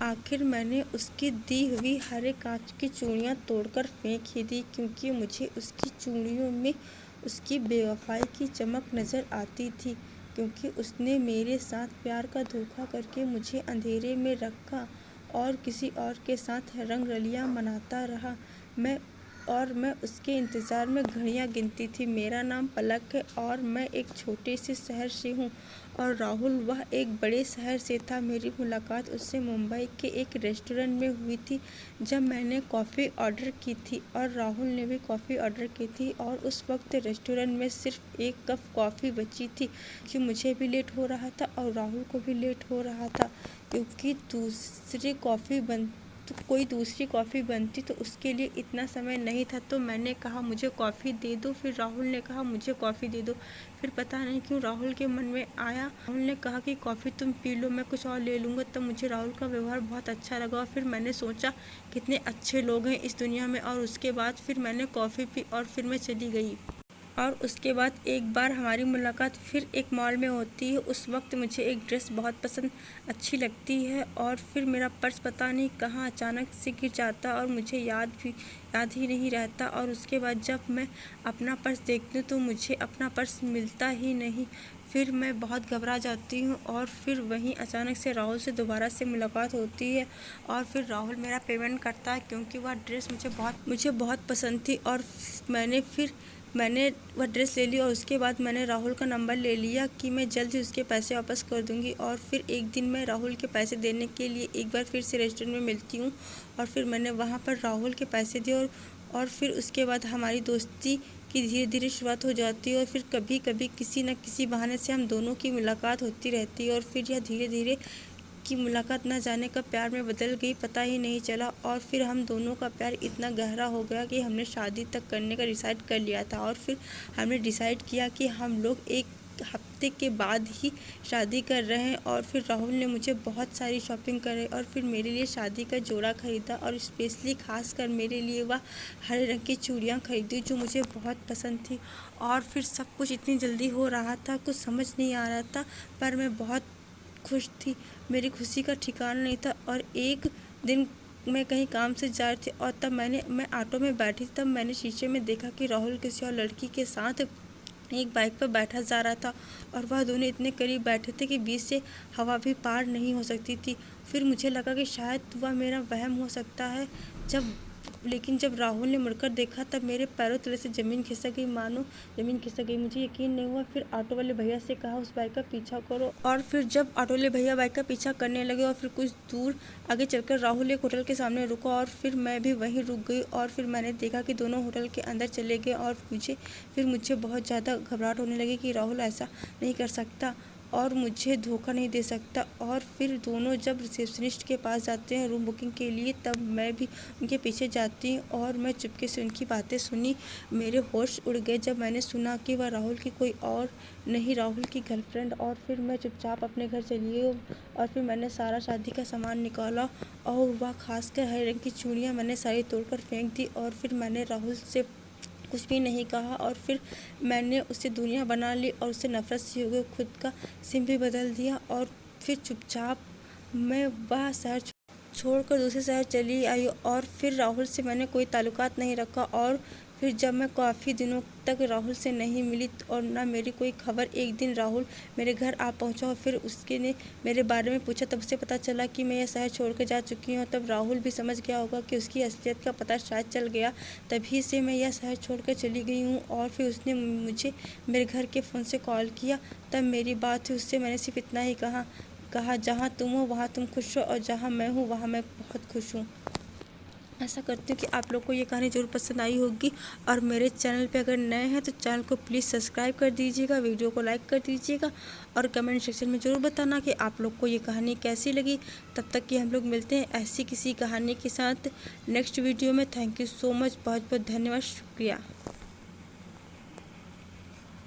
आखिर मैंने उसकी दी हुई हरे कांच की चूड़ियाँ तोड़कर फेंक ही दी, क्योंकि मुझे उसकी चूड़ियों में उसकी बेवफाई की चमक नज़र आती थी। क्योंकि उसने मेरे साथ प्यार का धोखा करके मुझे अंधेरे में रखा और किसी और के साथ रंगरलियाँ मनाता रहा। मैं उसके इंतज़ार में घड़ियाँ गिनती थी। मेरा नाम पलक है और मैं एक छोटे से शहर से हूँ और राहुल वह एक बड़े शहर से था। मेरी मुलाकात उससे मुंबई के एक रेस्टोरेंट में हुई थी, जब मैंने कॉफ़ी ऑर्डर की थी और राहुल ने भी कॉफ़ी ऑर्डर की थी। और उस वक्त रेस्टोरेंट में सिर्फ एक कप कॉफ़ी बची थी, कि मुझे भी लेट हो रहा था और राहुल को भी लेट हो रहा था, क्योंकि कोई दूसरी कॉफ़ी बनती तो उसके लिए इतना समय नहीं था। तो मैंने कहा मुझे कॉफ़ी दे दो, फिर राहुल ने कहा मुझे कॉफ़ी दे दो। फिर पता नहीं क्यों राहुल के मन में आया, राहुल ने कहा कि कॉफ़ी तुम पी लो, मैं कुछ और ले लूँगा। तब मुझे राहुल का व्यवहार बहुत अच्छा लगा और फिर मैंने सोचा कितने अच्छे लोग हैं इस दुनिया में। और उसके बाद फिर मैंने कॉफ़ी पी और फिर मैं चली गई। और उसके बाद एक बार हमारी मुलाकात फिर एक मॉल में होती है। उस वक्त मुझे एक ड्रेस बहुत अच्छी लगती है और फिर मेरा पर्स पता नहीं कहाँ अचानक से गिर जाता और मुझे याद ही नहीं रहता। और उसके बाद जब मैं अपना पर्स देखती हूँ तो मुझे अपना पर्स मिलता ही नहीं। फिर मैं बहुत घबरा जाती हूँ और फिर वहीं अचानक से राहुल से दोबारा से मुलाकात होती है और फिर राहुल मेरा पेमेंट करता है, क्योंकि वह ड्रेस मुझे बहुत पसंद थी। और मैंने वह ड्रेस ले ली और उसके बाद मैंने राहुल का नंबर ले लिया कि मैं जल्द ही उसके पैसे वापस कर दूंगी। और फिर एक दिन मैं राहुल के पैसे देने के लिए एक बार फिर से रेस्टोरेंट में मिलती हूँ और फिर मैंने वहाँ पर राहुल के पैसे दिए और फिर उसके बाद हमारी दोस्ती की धीरे धीरे शुरुआत हो जाती है। और फिर कभी कभी किसी न किसी बहाने से हम दोनों की मुलाकात होती रहती है और फिर यह धीरे धीरे की मुलाकात न जाने कब प्यार में बदल गई, पता ही नहीं चला। और फिर हम दोनों का प्यार इतना गहरा हो गया कि हमने शादी तक करने का डिसाइड कर लिया था। और फिर हमने डिसाइड किया कि हम लोग एक हफ्ते के बाद ही शादी कर रहे हैं। और फिर राहुल ने मुझे बहुत सारी शॉपिंग कराई और फिर मेरे लिए शादी का जोड़ा ख़रीदा और स्पेशली ख़ास कर मेरे लिए वह हरे रंग की चूड़ियाँ खरीदी जो मुझे बहुत पसंद थी। और फिर सब कुछ इतनी जल्दी हो रहा था, कुछ समझ नहीं आ रहा था, पर मैं बहुत खुश थी। मेरी खुशी का ठिकाना नहीं था। और एक दिन मैं कहीं काम से जा रही थी और तब मैं ऑटो में बैठी, तब मैंने शीशे में देखा कि राहुल किसी और लड़की के साथ एक बाइक पर बैठा जा रहा था और वह दोनों इतने करीब बैठे थे कि बीच से हवा भी पार नहीं हो सकती थी। फिर मुझे लगा कि शायद वह मेरा वहम हो सकता है, लेकिन जब राहुल ने मुड़कर देखा तब मेरे पैरों तले से ज़मीन खिसक गई, मानो ज़मीन खिसक गई। मुझे यकीन नहीं हुआ। फिर ऑटो वाले भैया से कहा उस बाइक का पीछा करो। और फिर जब ऑटो वाले भैया बाइक का पीछा करने लगे और फिर कुछ दूर आगे चलकर राहुल एक होटल के सामने रुका और फिर मैं भी वहीं रुक गई। और फिर मैंने देखा कि दोनों होटल के अंदर चले गए और मुझे बहुत ज़्यादा घबराहट होने लगी कि राहुल ऐसा नहीं कर सकता और मुझे धोखा नहीं दे सकता। और फिर दोनों जब रिसेप्शनिस्ट के पास जाते हैं रूम बुकिंग के लिए, तब मैं भी उनके पीछे जाती हूँ और मैं चुपके से उनकी बातें सुनी। मेरे होश उड़ गए जब मैंने सुना कि वह राहुल की कोई और नहीं, राहुल की गर्लफ्रेंड। और फिर मैं चुपचाप अपने घर चली गई और फिर मैंने सारा शादी का सामान निकाला और वह खासकर हरे रंग की चूड़ियाँ मैंने सारी तोड़कर फेंक दी। और फिर मैंने राहुल से कुछ भी नहीं कहा और फिर मैंने उससे दूरियां बना ली और उससे नफरत सी हो गई, खुद का सिम भी बदल दिया। और फिर चुपचाप मैं वह शहर छोड़कर दूसरे शहर चली आई और फिर राहुल से मैंने कोई ताल्लुकात नहीं रखा। और फिर जब मैं काफ़ी दिनों तक राहुल से नहीं मिली और ना मेरी कोई खबर, एक दिन राहुल मेरे घर आ पहुंचा और फिर उसके ने मेरे बारे में पूछा, तब से पता चला कि मैं यह शहर छोड़ कर जा चुकी हूँ। तब राहुल भी समझ गया होगा कि उसकी असलियत का पता शायद चल गया, तभी से मैं यह शहर छोड़ कर चली गई हूँ। और फिर उसने मुझे मेरे घर के फ़ोन से कॉल किया, तब मेरी बात हुई उससे। मैंने सिर्फ इतना ही कहा जहाँ तुम हो वहाँ तुम खुश हो और जहाँ मैं हूँ वहाँ मैं बहुत खुश हूँ। आशा करती हूँ कि आप लोग को ये कहानी ज़रूर पसंद आई होगी और मेरे चैनल पे अगर नए हैं तो चैनल को प्लीज़ सब्सक्राइब कर दीजिएगा, वीडियो को लाइक कर दीजिएगा और कमेंट सेक्शन में ज़रूर बताना कि आप लोग को ये कहानी कैसी लगी। तब तक कि हम लोग मिलते हैं ऐसी किसी कहानी के साथ नेक्स्ट वीडियो में। थैंक यू सो मच, बहुत बहुत धन्यवाद, शुक्रिया।